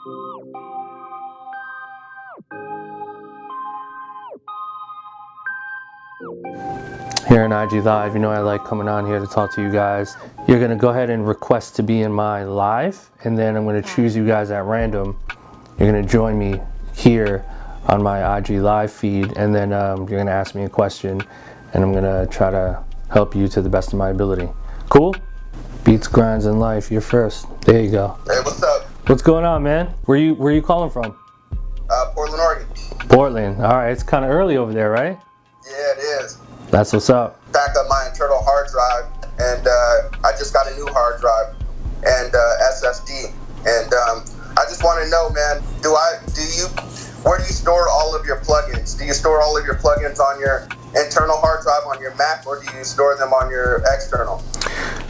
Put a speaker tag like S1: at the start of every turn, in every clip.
S1: Here in IG Live, you know I like coming on here to talk to you guys. You're gonna go ahead and request to be in my live, and then I'm gonna choose you guys at random. You're gonna join me here on my IG Live feed, and then you're gonna ask me a question, and I'm gonna try to help you to the best of my ability. Cool? Beats, grinds, and life. You're first. There you go.
S2: Hey, what's up?
S1: What's going on, man? Where you calling from?
S2: Portland, Oregon.
S1: Portland. All right. It's kind of early over there, right?
S2: Yeah, it is.
S1: That's what's up.
S2: Backed up my internal hard drive, and I just got a new hard drive and SSD. And I just want to know, man, where do you store all of your plugins? Do you store all of your plugins on your internal hard drive on your Mac, or do you store them on your external?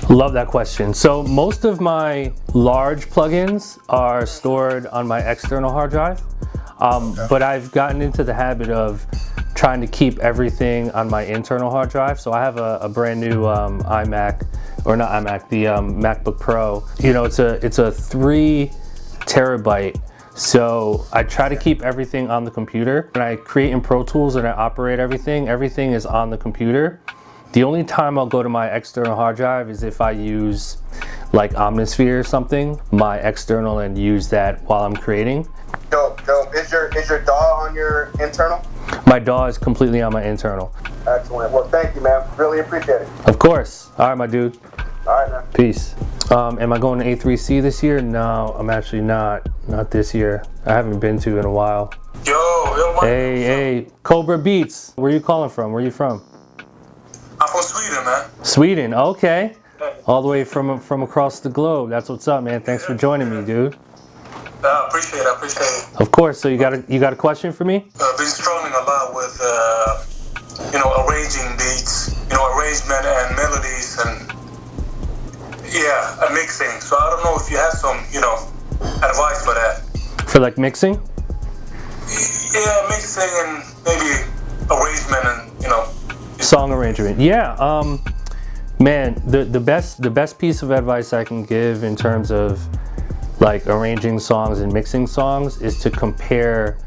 S1: Love that question. So most of my large plugins are stored on my external hard drive, but I've gotten into the habit of trying to keep everything on my internal hard drive. So I have a brand new iMac, or not iMac, the MacBook Pro. You know, it's a 3 terabyte. So I try to keep everything on the computer. When I create in Pro Tools and I operate everything is on the computer. The only time I'll go to my external hard drive is if I use like Omnisphere or something, my external, and use that while I'm creating.
S2: Dope. Is your DAW on your internal?
S1: My DAW is completely on my internal.
S2: Excellent. Well, thank you, man. Really appreciate it.
S1: Of course. All right, my dude.
S2: All right, man.
S1: Peace. Am I going to A3C this year? No, I'm actually not this year. I haven't been to in a while.
S3: Yo,
S1: Hey, Cobra Beats. Where you calling from? Where you from?
S3: I'm from Sweden, man.
S1: Sweden, okay. All the way from across the globe. That's what's up, man. Thanks for joining me, dude.
S3: I appreciate it.
S1: Of course. So you got a question for me?
S3: I've been struggling a lot with, arranging beats, arrangement and melodies, and a mixing. So I don't know if you have some, advice for that.
S1: For like mixing?
S3: Yeah, mixing and maybe arrangement and,
S1: Song arrangement. Yeah. Man, the best piece of advice I can give in terms of like arranging songs and mixing songs is to compare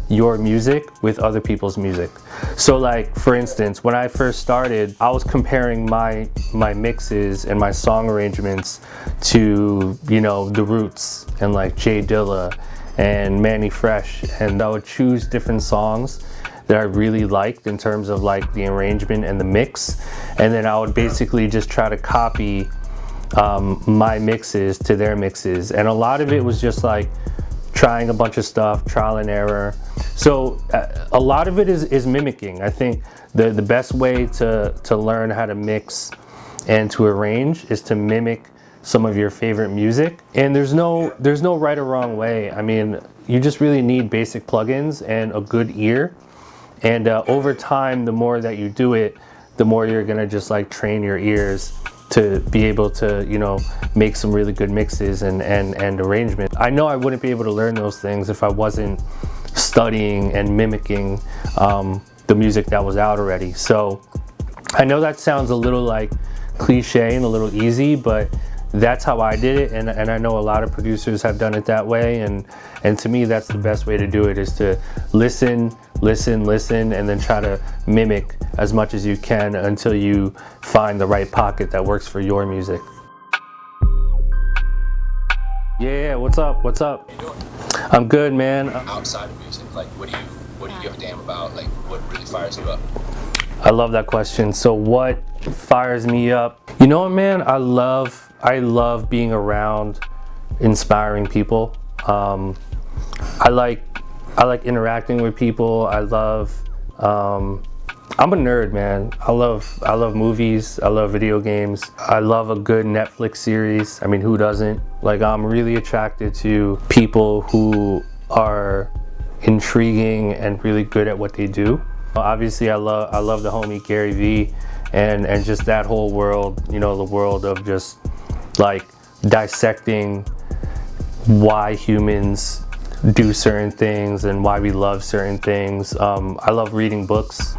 S1: your music with other people's music. So like, for instance, when I first started, I was comparing my mixes and my song arrangements to, The Roots and like Jay Dilla and Manny Fresh, and I would choose different songs that I really liked in terms of like the arrangement and the mix, and then I would basically just try to copy my mixes to their mixes, and a lot of it was just like trying a bunch of stuff, trial and error. So a lot of it is mimicking. I think the best way to learn how to mix and to arrange is to mimic some of your favorite music, and there's no right or wrong way. I mean, you just really need basic plugins and a good ear, and over time, the more that you do it, the more you're gonna just like train your ears to be able to, make some really good mixes and arrangement. I know I wouldn't be able to learn those things if I wasn't studying and mimicking the music that was out already. So I know that sounds a little like cliche and a little easy, but that's how I did it, and I know a lot of producers have done it that way, and to me that's the best way to do it, is to listen, and then try to mimic as much as you can until you find the right pocket that works for your music. Yeah, what's up?
S4: How you doing?
S1: I'm good, man.
S4: Outside of music, like what do you give a damn about? Like what really fires you up?
S1: I love that question. So what fires me up? You know what, man? I love being around inspiring people. I like interacting with people. I'm a nerd, man. I love movies. I love video games. I love a good Netflix series. I mean, who doesn't? Like, I'm really attracted to people who are intriguing and really good at what they do. Obviously, I love the homie Gary Vee and just that whole world, the world of just like dissecting why humans do certain things and why we love certain things. I love reading books.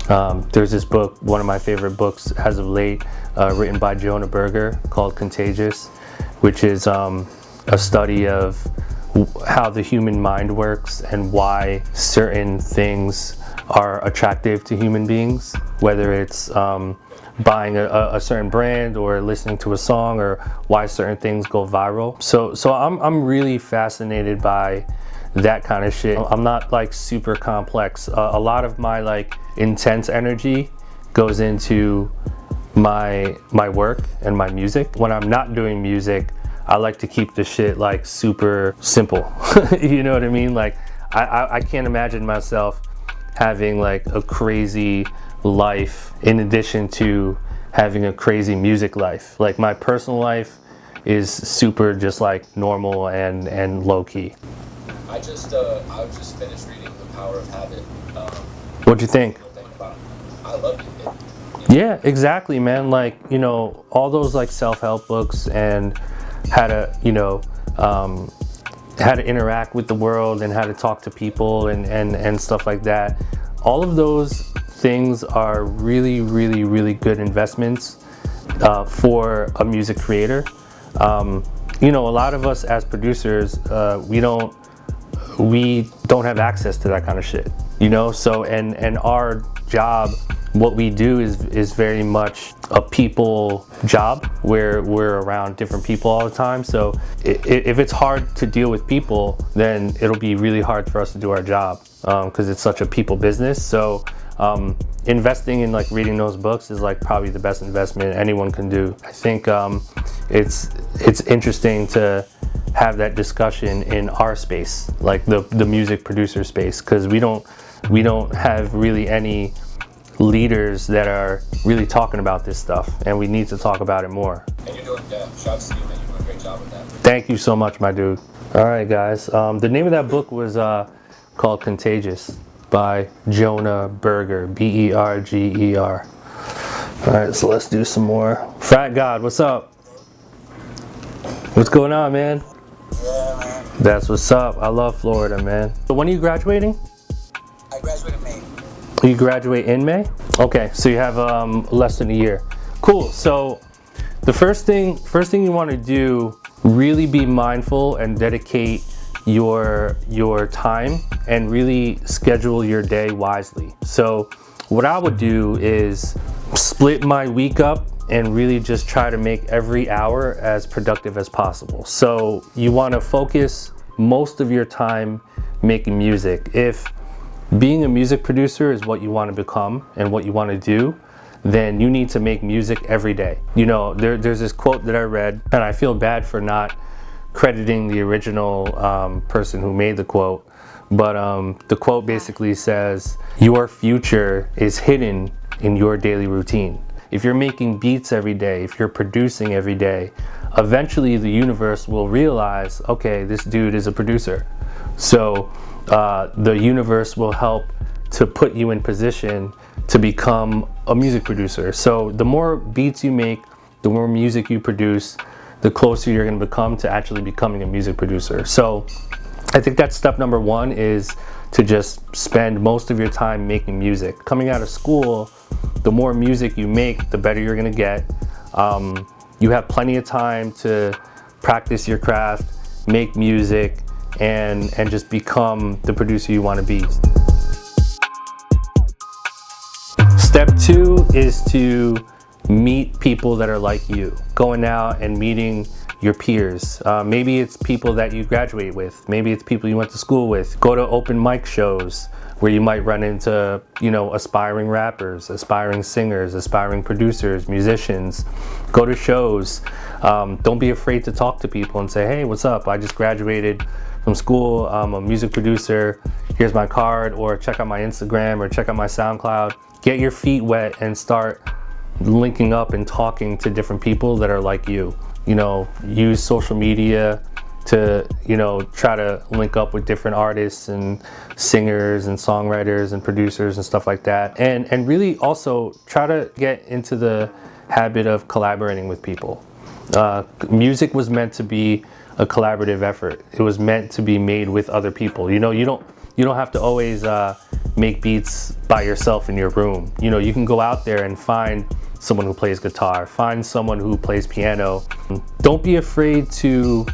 S1: There's this book, one of my favorite books as of late, written by Jonah Berger, called Contagious, which is a study of how the human mind works and why certain things are attractive to human beings, whether it's buying a certain brand or listening to a song, or why certain things go viral. So I'm really fascinated by that kind of shit. I'm not like super complex. A lot of my like intense energy goes into my work and my music. When I'm not doing music, I like to keep the shit like super simple. You know what I mean? Like I can't imagine myself having like a crazy life in addition to having a crazy music life. Like my personal life is super just like normal and low-key.
S4: I just finished reading The Power of Habit.
S1: What'd you think?
S4: I loved it.
S1: Yeah, exactly, man. Like, you know, all those like self-help books and how to, you know, how to interact with the world and how to talk to people and stuff like that. All of those things are really, really, really good investments for a music creator. You know, a lot of us as producers, we don't have access to that kind of shit, you know? So, and our job, what we do is very much a people job where we're around different people all the time. So if it's hard to deal with people, then it'll be really hard for us to do our job because it's such a people business. So investing in like reading those books is like probably the best investment anyone can do. I think it's interesting to have that discussion in our space, like the music producer space, because we don't have really any leaders that are really talking about this stuff, and we need to talk about it more.
S4: And you're doing, shouts to you, man. You're doing a great job with that.
S1: Thank you so much, my dude. All right, guys. The name of that book was called Contagious by Jonah Berger, Berger. All right, so let's do some more. Frat God, what's up? What's going on, man?
S5: Yeah, man.
S1: That's what's up. I love Florida, man. So when are you graduating?
S5: I graduated in May.
S1: You graduate in May? Okay, so you have less than a year. Cool. So the first thing you want to do, really be mindful and dedicate your time and really schedule your day wisely. So what I would do is split my week up and really just try to make every hour as productive as possible. So you want to focus most of your time making music. If being a music producer is what you want to become and what you want to do, then you need to make music every day. You know, there's this quote that I read, and I feel bad for not crediting the original person who made the quote, but the quote basically says, your future is hidden in your daily routine. If you're making beats every day, if you're producing every day, eventually the universe will realize, okay, this dude is a producer. So the universe will help to put you in position to become a music producer. So the more beats you make, the more music you produce, the closer you're going to become to actually becoming a music producer. So I think that's step number one, is to just spend most of your time making music. Coming out of school, the more music you make, the better you're going to get. You have plenty of time to practice your craft, make music, and just become the producer you want to be. Step two is to meet people that are like you. Going out and meeting your peers. Maybe it's people that you graduate with. Maybe it's people you went to school with. Go to open mic shows where you might run into, you know, aspiring rappers, aspiring singers, aspiring producers, musicians. Go to shows. Don't be afraid to talk to people and say, hey, what's up? I just graduated from school. I'm a music producer. Here's my card, or check out my Instagram, or check out my SoundCloud. Get your feet wet and start linking up and talking to different people that are like you. You know, use social media to, you know, try to link up with different artists and singers and songwriters and producers and stuff like that. And really also try to get into the habit of collaborating with people. Music was meant to be a collaborative effort. It was meant to be made with other people. You know, you don't have to always make beats by yourself in your room. You know, you can go out there and find someone who plays guitar, find someone who plays piano. Don't be afraid to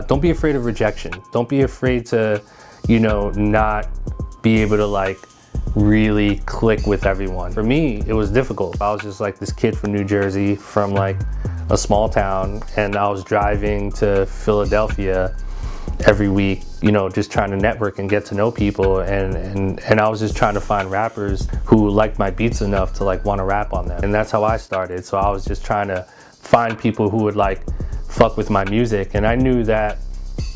S1: don't be afraid of rejection. Don't be afraid to, you know, not be able to like really click with everyone. For me, it was difficult. I was just like this kid from New Jersey, from like a small town, and I was driving to Philadelphia every week, you know, just trying to network and get to know people, and I was just trying to find rappers who liked my beats enough to like want to rap on them. And that's how I started. So I was just trying to find people who would like fuck with my music, and I knew that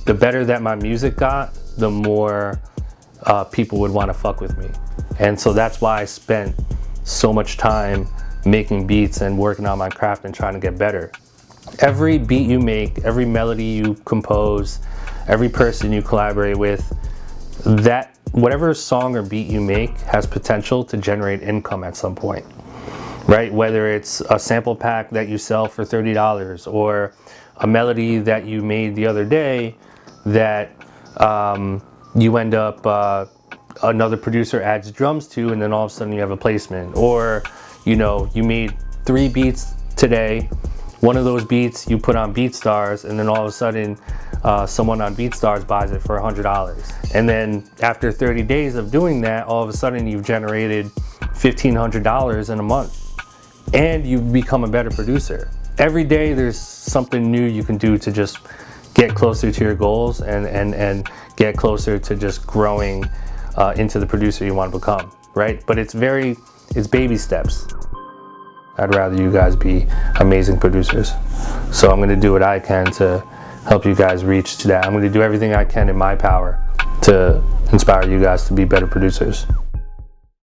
S1: the better that my music got, the more people would want to fuck with me. And so that's why I spent so much time making beats and working on my craft and trying to get better. Every beat you make, every melody you compose, every person you collaborate with, that whatever song or beat you make has potential to generate income at some point, right? Whether it's a sample pack that you sell for $30, or a melody that you made the other day that you end up, another producer adds drums to, and then all of a sudden you have a placement. Or, you know, you made 3 beats today, one of those beats you put on BeatStars, and then all of a sudden someone on BeatStars buys it for $100. And then after 30 days of doing that, all of a sudden you've generated $1,500 in a month, and you've become a better producer. Every day there's something new you can do to just get closer to your goals and get closer to just growing into the producer you want to become, right? But it's baby steps. I'd rather you guys be amazing producers. So I'm gonna do what I can to help you guys reach to that. I'm gonna do everything I can in my power to inspire you guys to be better producers.